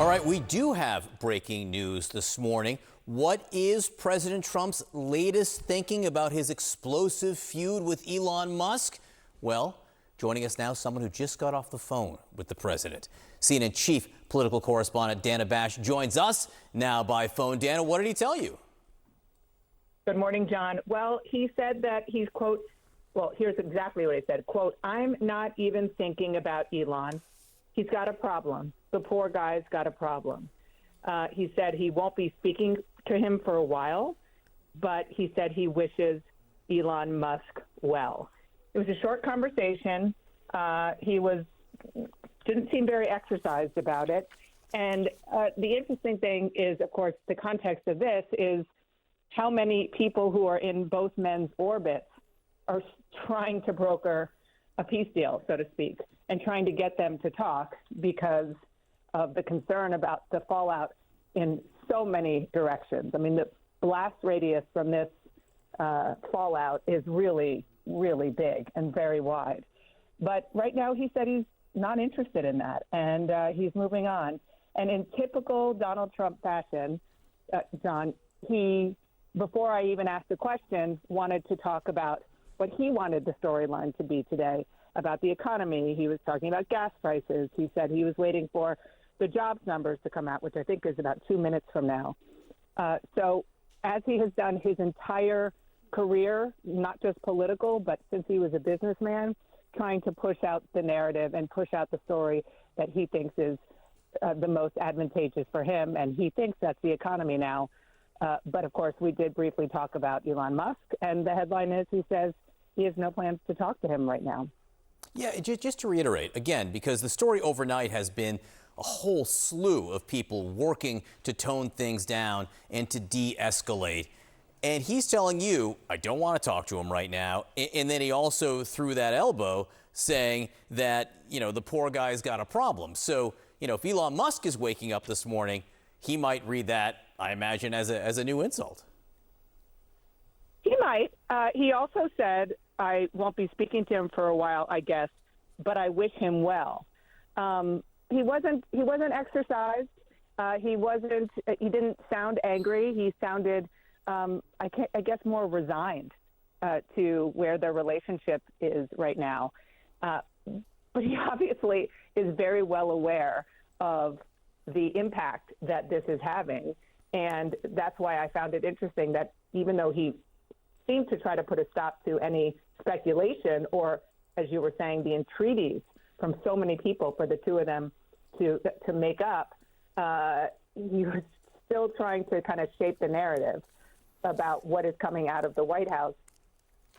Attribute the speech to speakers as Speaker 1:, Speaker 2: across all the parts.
Speaker 1: All right, we do have breaking news this morning. What is President Trump's latest thinking about his explosive feud with Elon Musk? Well, joining us now, someone who just got off the phone with the president. CNN chief political correspondent Dana Bash joins us now by phone. Dana, what did he tell you?
Speaker 2: Good morning, John. Well, he said that he's, quote, well, here's exactly what he said, quote, "I'm not even thinking about Elon. He's got a problem. The poor guy's got a problem." He said he won't be speaking to him for a while, but he said he wishes Elon Musk well. It was a short conversation. He didn't seem very exercised about it. And the interesting thing is, of course, the context of this is how many people who are in both men's orbits are trying to broker a peace deal, so to speak, and trying to get them to talk because of the concern about the fallout in so many directions. I mean, the blast radius from this fallout is really, really big and very wide. But right now he said he's not interested in that, and he's moving on. And in typical Donald Trump fashion, John, he, before I even asked the question, wanted to talk about what he wanted the storyline to be today, about the economy. He was talking about gas prices. He said he was waiting for the jobs numbers to come out, which I think is about 2 minutes from now. So as he has done his entire career, not just political, but since he was a businessman, trying to push out the narrative and push out the story that he thinks is the most advantageous for him. And he thinks that's the economy now. But of course, we did briefly talk about Elon Musk. And the headline is he says he has no plans to talk to him right now.
Speaker 1: Yeah, just to reiterate, again, because the story overnight has been a whole slew of people working to tone things down and to de-escalate. And he's telling you, I don't want to talk to him right now. And then he also threw that elbow saying that, the poor guy's got a problem. So, if Elon Musk is waking up this morning, he might read that, I imagine, as a new insult.
Speaker 2: He might. He also said, I won't be speaking to him for a while, I guess, but I wish him well. He wasn't exercised. He didn't sound angry. He sounded, I guess, more resigned to where their relationship is right now. But he obviously is very well aware of the impact that this is having. And that's why I found it interesting that even though he seemed to try to put a stop to any speculation or, as you were saying, the entreaties from so many people for the two of them to make up, he was still trying to kind of shape the narrative about what is coming out of the White House.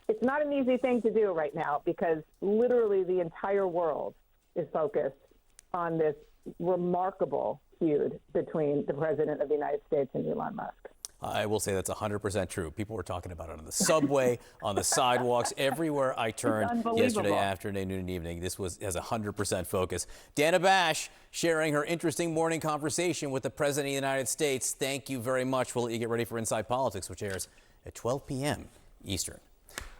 Speaker 2: It's not an easy thing to do right now because literally the entire world is focused on this remarkable feud between the President of the United States and Elon Musk.
Speaker 1: I will say that's 100% true. People were talking about it on the subway, on the sidewalks, everywhere I turned yesterday afternoon and evening. This has 100% focus. Dana Bash sharing her interesting morning conversation with the President of the United States. Thank you very much. We'll let you get ready for Inside Politics, which airs at 12 p.m. Eastern.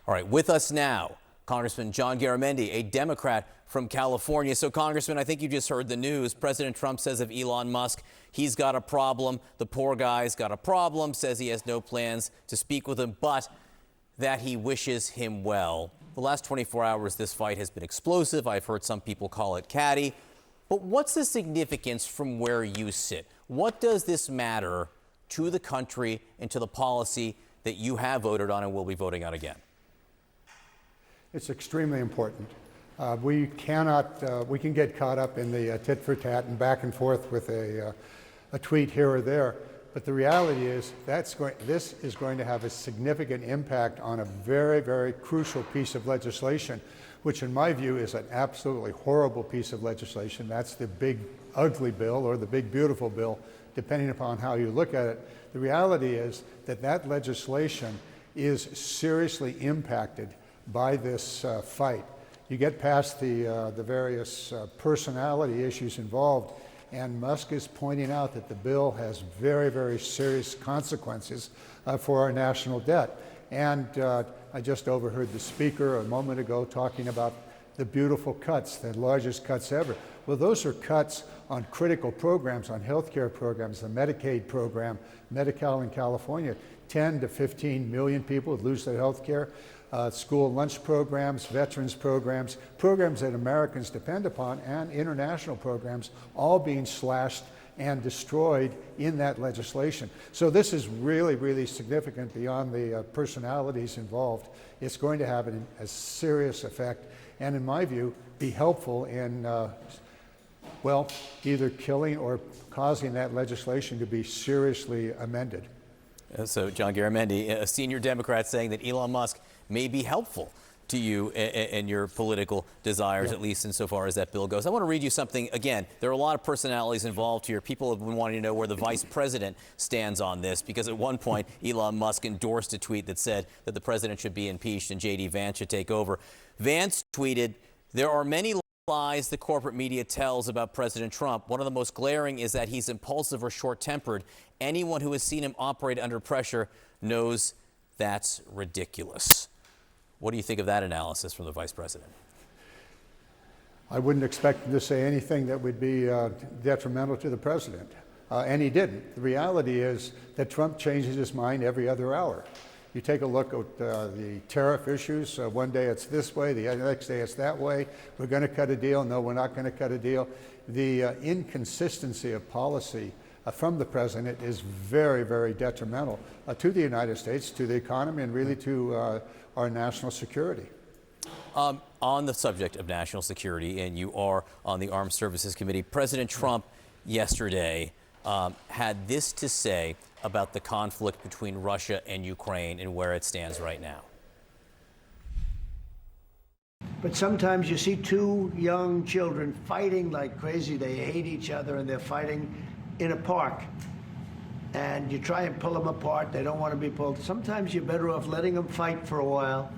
Speaker 1: All right, with us now, Congressman John Garamendi, a Democrat from California. So, Congressman, I think you just heard the news. President Trump says of Elon Musk, he's got a problem. The poor guy's got a problem, says he has no plans to speak with him, but that he wishes him well. The last 24 hours, this fight has been explosive. I've heard some people call it catty. But what's the significance from where you sit? What does this matter to the country and to the policy that you have voted on and will be voting on again?
Speaker 3: It's extremely important. We can get caught up in the tit for tat and back and forth with a tweet here or there. But the reality is this is going to have a significant impact on a very, very crucial piece of legislation, which in my view is an absolutely horrible piece of legislation. That's the big ugly bill or the big beautiful bill, depending upon how you look at it. The reality is that legislation is seriously impacted by this fight. You get past the various personality issues involved, and Musk is pointing out that the bill has very, very serious consequences for our national debt. And I just overheard the speaker a moment ago talking about the beautiful cuts, the largest cuts ever. Well, Well, those are cuts on critical programs, on healthcare programs, the Medicaid program, Medi-Cal in California. 10 to 15 million people would lose their health care. School lunch programs, veterans programs, programs that Americans depend upon, and international programs, all being slashed and destroyed in that legislation. So this is really, really significant beyond the personalities involved. It's going to have a serious effect, and in my view, be helpful in, well, either killing or causing that legislation to be seriously amended.
Speaker 1: So John Garamendi, a senior Democrat, saying that Elon Musk may be helpful to you and your political desires, at least insofar as that bill goes. I want to read you something. Again, there are a lot of personalities involved here. People have been wanting to know where the vice president stands on this, because at one point Elon Musk endorsed a tweet that said that the president should be impeached and J.D. Vance should take over. Vance tweeted, "There are many lies the corporate media tells about President Trump. One of the most glaring is that he's impulsive or short-tempered. Anyone who has seen him operate under pressure knows that's ridiculous." What do you think of that analysis from the vice president?
Speaker 3: I wouldn't expect him to say anything that would be detrimental to the president, and he didn't. The reality is that Trump changes his mind every other hour. You take a look at the tariff issues. One day it's this way, the next day it's that way. We're going to cut a deal. No, we're not going to cut a deal. The inconsistency of policy from the president is very, very detrimental to the United States, to the economy, and really to our national security.
Speaker 1: On the subject of national security, and you are on the Armed Services Committee, President Trump yesterday had this to say about the conflict between Russia and Ukraine and where it stands right now.
Speaker 4: But sometimes you see two young children fighting like crazy. They hate each other and they're fighting in a park. And you try and pull them apart. They don't want to be pulled. Sometimes you're better off letting them fight for a while.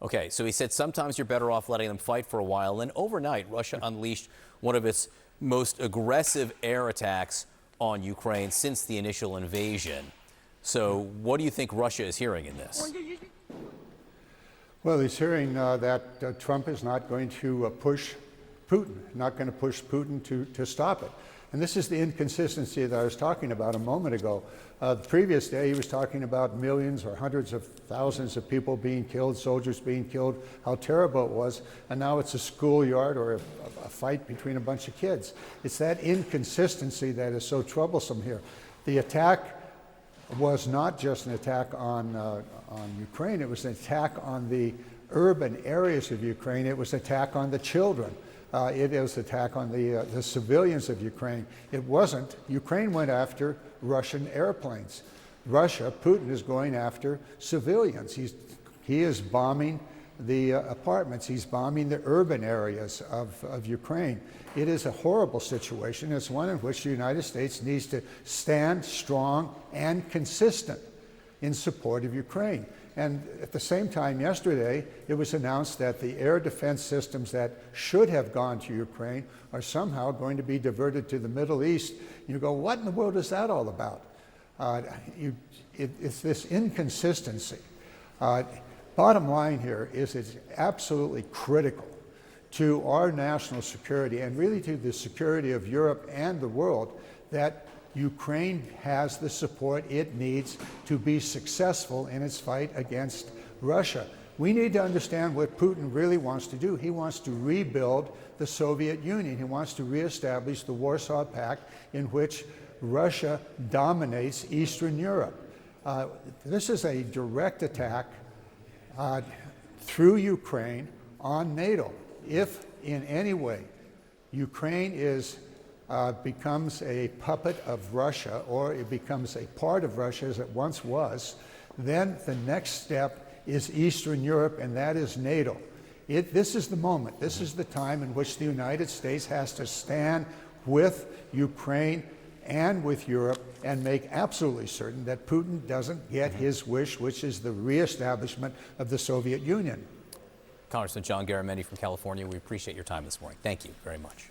Speaker 1: Okay, so he said sometimes you're better off letting them fight for a while. Then overnight, Russia unleashed one of its most aggressive air attacks on Ukraine since the initial invasion. So what do you think Russia is hearing in this?
Speaker 3: Well, he's hearing that Trump is not going to push Putin, not going to push Putin to stop it. And this is the inconsistency that I was talking about a moment ago. The previous day, he was talking about millions or hundreds of thousands of people being killed, soldiers being killed, how terrible it was. And now it's a schoolyard or a fight between a bunch of kids. It's that inconsistency that is so troublesome here. The attack was not just an attack on Ukraine. It was an attack on the urban areas of Ukraine. It was an attack on the children. It was an attack on the civilians of Ukraine. It wasn't. Ukraine went after Russian airplanes. Russia, Putin, is going after civilians. He is bombing the apartments. He's bombing the urban areas of Ukraine. It is a horrible situation. It's one in which the United States needs to stand strong and consistent in support of Ukraine. And at the same time yesterday, it was announced that the air defense systems that should have gone to Ukraine are somehow going to be diverted to the Middle East. You go, what in the world is that all about? It's this inconsistency. Bottom line here is it's absolutely critical to our national security and really to the security of Europe and the world that Ukraine has the support it needs to be successful in its fight against Russia. We need to understand what Putin really wants to do. He wants to rebuild the Soviet Union. He wants to reestablish the Warsaw Pact in which Russia dominates Eastern Europe. This is a direct attack through Ukraine on NATO. If in any way Ukraine becomes a puppet of Russia, or it becomes a part of Russia as it once was, then the next step is Eastern Europe, and that is NATO. This is the moment, this is the time in which the United States has to stand with Ukraine and with Europe and make absolutely certain that Putin doesn't get his wish, which is the reestablishment of the Soviet Union.
Speaker 1: Congressman John Garamendi from California, we appreciate your time this morning. Thank you very much.